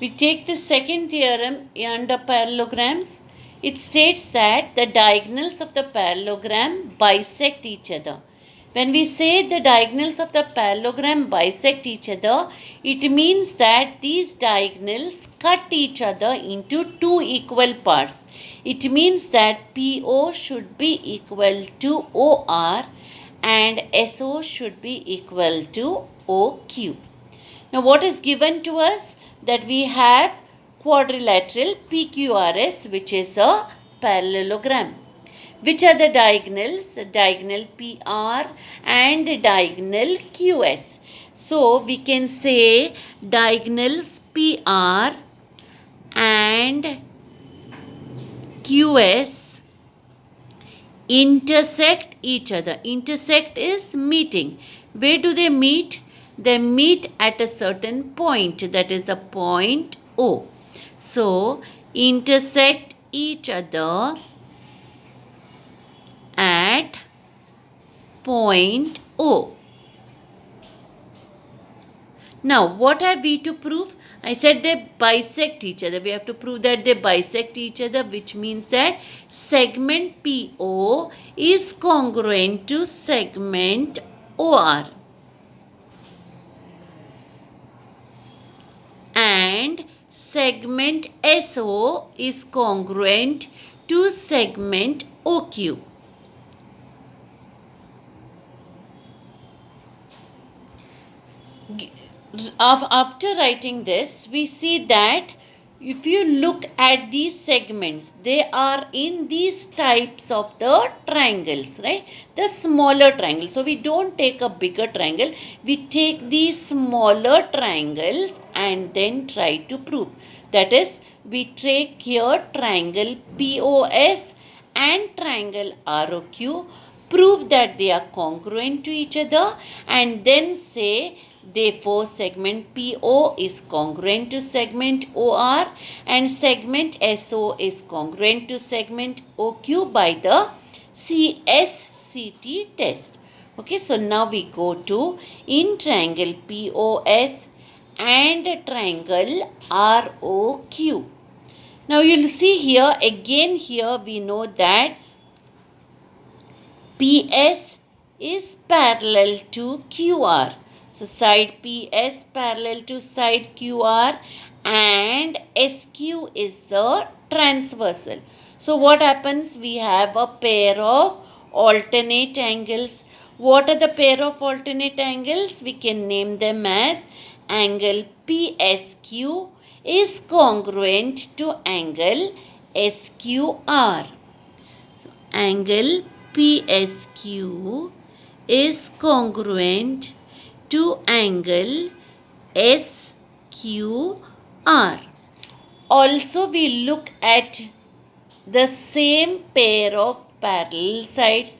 We take the second theorem under parallelograms. It states that the diagonals of the parallelogram bisect each other. When we say the diagonals of the parallelogram bisect each other, it means that these diagonals cut each other into two equal parts. It means that PO should be equal to OR and SO should be equal to OQ. Now what is given to us? That we have quadrilateral PQRS, which is a parallelogram. Which are the diagonals? Diagonal PR and diagonal QS. So we can say diagonals PR and QS intersect each other. Intersect is meeting. Where do they meet? They meet at a certain point, that is the point O. So intersect each other at point O. Now, what have we to prove? I said they bisect each other. We have to prove that they bisect each other, which means that segment PO is congruent to segment OR. And segment SO is congruent to segment OQ. After writing this, we see that if you look at these segments, they are in these types of the triangles, right? The smaller triangle. So we don't take a bigger triangle. We take these smaller triangles and then try to prove. That is, we take here triangle POS and triangle ROQ, prove that they are congruent to each other, and then say therefore segment PO is congruent to segment OR and segment SO is congruent to segment OQ by the CSCT test. Okay, so now we go to in triangle POS and triangle ROQ. Now you'll see here, again here we know that PS is parallel to QR. So side PS parallel to side QR and SQ is the transversal. So what happens? We have a pair of alternate angles. What are the pair of alternate angles? We can name them as angle PSQ is congruent to angle SQR. So angle PSQ is congruent to angle SQR. Also, we look at the same pair of parallel sides,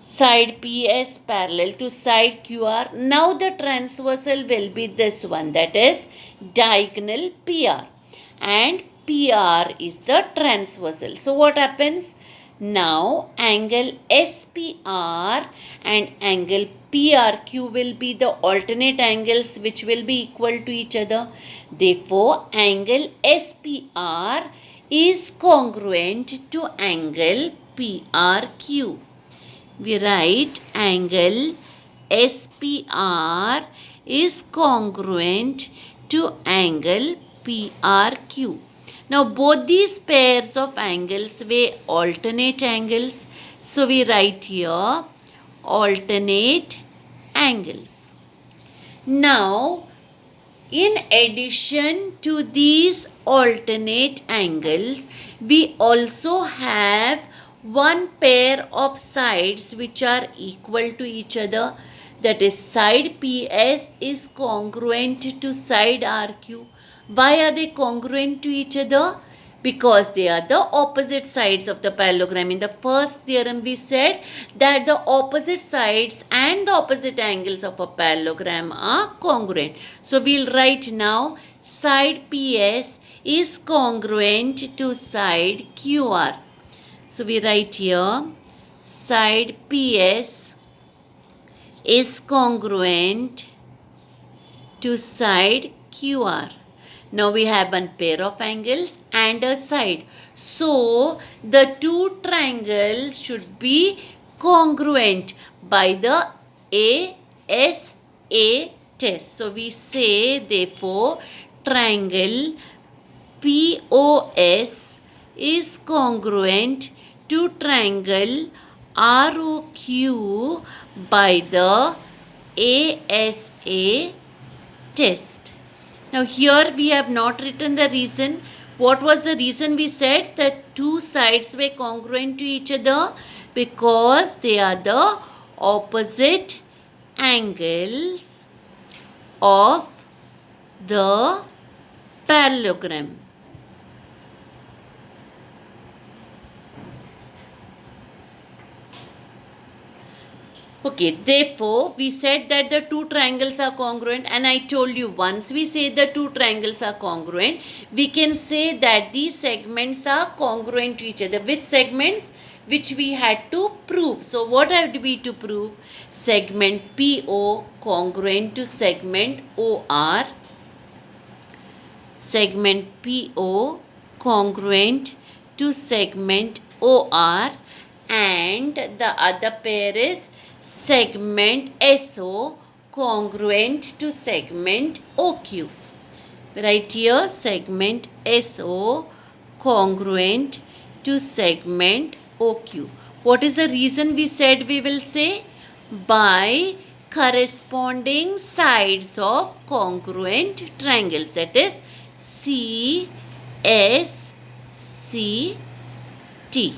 side PS parallel to side QR. Now the transversal will be this one, that is diagonal PR, and PR is the transversal. So what happens? Now angle SPR and angle PRQ will be the alternate angles which will be equal to each other. Therefore, angle SPR is congruent to angle PRQ. We write angle SPR is congruent to angle PRQ. Now both these pairs of angles were alternate angles. So we write here alternate angles. Now in addition to these alternate angles, we also have one pair of sides which are equal to each other. That is side PS is congruent to side RQ. Why are they congruent to each other? Because they are the opposite sides of the parallelogram. In the first theorem, we said that the opposite sides and the opposite angles of a parallelogram are congruent. So we'll write now side PS is congruent to side QR. So we write here side PS is congruent to side QR. Now we have one pair of angles and a side. So the two triangles should be congruent by the ASA test. So we say therefore triangle POS is congruent to triangle ROQ by the ASA test. Now here we have not written the reason. What was the reason we said that two sides were congruent to each other? Because they are the opposite angles of the parallelogram. Okay, therefore, we said that the two triangles are congruent, and I told you once we say the two triangles are congruent, we can say that these segments are congruent to each other. Which segments? Which we had to prove. So, what had we to prove? Segment PO congruent to segment OR. Segment PO congruent to segment OR, and the other pair is segment SO congruent to segment OQ. Right here, segment SO congruent to segment OQ. What is the reason we said we will say? By corresponding sides of congruent triangles, that is C, S, C, T.